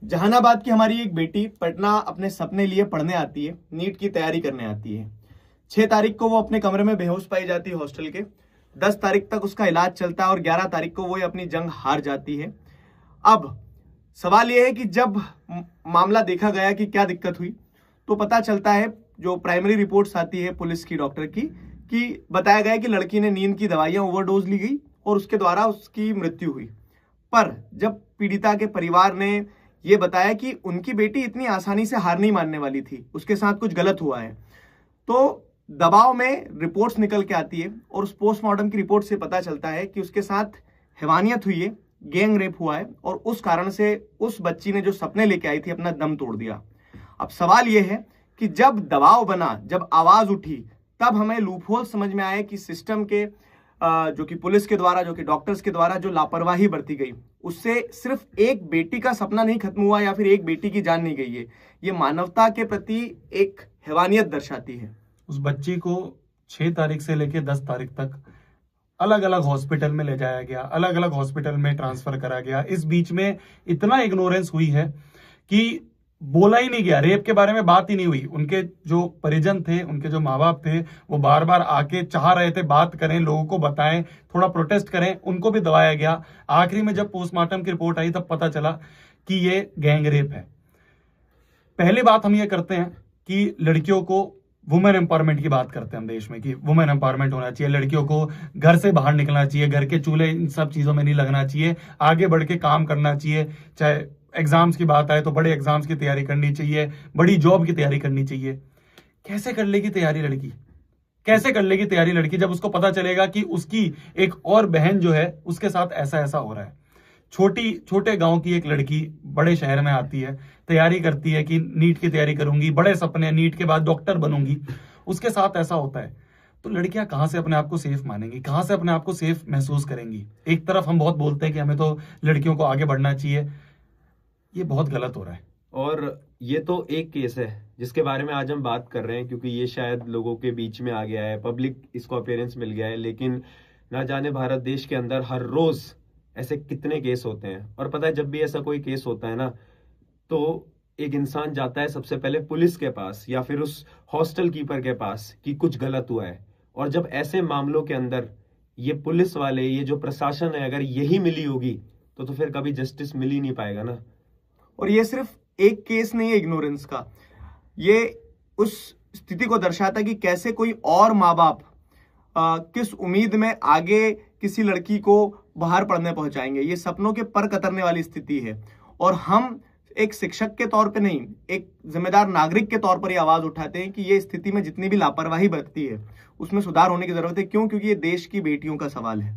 जहानाबाद की हमारी एक बेटी पटना अपने सपने लिए पढ़ने आती है, नीट की तैयारी करने आती है। 6 तारीख को वो अपने कमरे में बेहोश पाई जाती है हॉस्टल के। 10 तारीख तक उसका इलाज चलता है और 11 तारीख को वो अपनी जंग हार जाती है। अब सवाल यह है कि जब मामला देखा गया कि क्या दिक्कत हुई, तो पता चलता है, जो प्राइमरी रिपोर्ट्स आती है पुलिस की, डॉक्टर की, कि बताया गया कि लड़की ने नींद की दवाइयां ओवरडोज ली गई और उसके द्वारा उसकी मृत्यु हुई। पर जब पीड़िता के परिवार ने ये बताया कि उनकी बेटी इतनी आसानी से हार नहीं मानने वाली थी, उसके साथ कुछ गलत हुआ है, तो दबाव में रिपोर्ट्स निकल के आती है और उस पोस्टमार्टम की रिपोर्ट से पता चलता है कि उसके साथ हैवानियत हुई है, गैंग रेप हुआ है और उस कारण से उस बच्ची ने जो सपने लेके आई थी अपना दम तोड़ दिया। अब सवाल यह है कि जब दबाव बना, जब आवाज उठी, तब हमें लूपहोल समझ में आया कि सिस्टम के जो कि पुलिस के द्वारा, जो कि डॉक्टर्स के द्वारा जो लापरवाही बरती गई, उससे सिर्फ एक बेटी का सपना नहीं खत्म हुआ या फिर एक बेटी की जान नहीं गई है, ये मानवता के प्रति एक हैवानियत दर्शाती है। उस बच्ची को 6 तारीख से लेकर 10 तारीख तक अलग अलग हॉस्पिटल में ले जाया गया, अलग अलग हॉस्पिटल में ट्रांसफर करा गया। इस बीच में इतना इग्नोरेंस हुई है कि बोला ही नहीं गया, रेप के बारे में बात ही नहीं हुई। उनके जो परिजन थे, उनके जो माँ बाप थे, वो बार बार आके चाह रहे थे बात करें, लोगों को बताएं, थोड़ा प्रोटेस्ट करें, उनको भी दबाया गया। आखिरी में जब पोस्टमार्टम की रिपोर्ट आई तब पता चला कि ये गैंग रेप है। पहली बात हम ये करते हैं कि लड़कियों को वुमेन एम्पावरमेंट की बात करते हैं हम देश में, कि वुमेन एम्पावरमेंट होना चाहिए, लड़कियों को घर से बाहर निकलना चाहिए, घर के चूल्हे इन सब चीजों में नहीं लगना चाहिए, आगे बढ़ के काम करना चाहिए। चाहे एग्जाम्स की बात आए तो बड़े एग्जाम्स की तैयारी करनी चाहिए, बड़ी जॉब की तैयारी करनी चाहिए। कैसे कर लेगी तैयारी लड़की? कैसे कर लेगी तैयारी लड़की जब उसको पता चलेगा कि उसकी एक और बहन जो है उसके साथ ऐसा ऐसा हो रहा है? छोटे गांव की एक लड़की बड़े शहर में आती है, तैयारी करती है कि नीट की तैयारी करूंगी, बड़े सपने, नीट के बाद डॉक्टर बनूंगी, उसके साथ ऐसा होता है। तो लड़कियां कहां से अपने आप को सेफ मानेंगी, कहां से अपने आप को सेफ महसूस करेंगी? एक तरफ हम बहुत बोलते हैं कि हमें तो लड़कियों को आगे बढ़ना चाहिए, ये बहुत गलत हो रहा है। और ये तो एक केस है जिसके बारे में आज हम बात कर रहे हैं, क्योंकि ये शायद लोगों के बीच में आ गया है, पब्लिक इसको अपीयरेंस मिल गया है। लेकिन ना जाने भारत देश के अंदर हर रोज ऐसे कितने केस होते हैं। और पता है, जब भी ऐसा कोई केस होता है ना, तो एक इंसान जाता है सबसे पहले पुलिस के पास या फिर उस हॉस्टल कीपर के पास कि कुछ गलत हुआ है। और जब ऐसे मामलों के अंदर ये पुलिस वाले, ये जो प्रशासन है, अगर यही मिली होगी तो फिर कभी जस्टिस मिल ही नहीं पाएगा ना। और ये सिर्फ एक केस नहीं है इग्नोरेंस का, ये उस स्थिति को दर्शाता है कि कैसे कोई और माँ बाप किस उम्मीद में आगे किसी लड़की को बाहर पढ़ने पहुंचाएंगे। ये सपनों के पर कतरने वाली स्थिति है और हम एक शिक्षक के तौर पे नहीं, एक जिम्मेदार नागरिक के तौर पर ये आवाज उठाते हैं कि ये स्थिति में जितनी भी लापरवाही बरतती है उसमें सुधार होने की जरूरत है। क्यों? क्योंकि ये देश की बेटियों का सवाल है।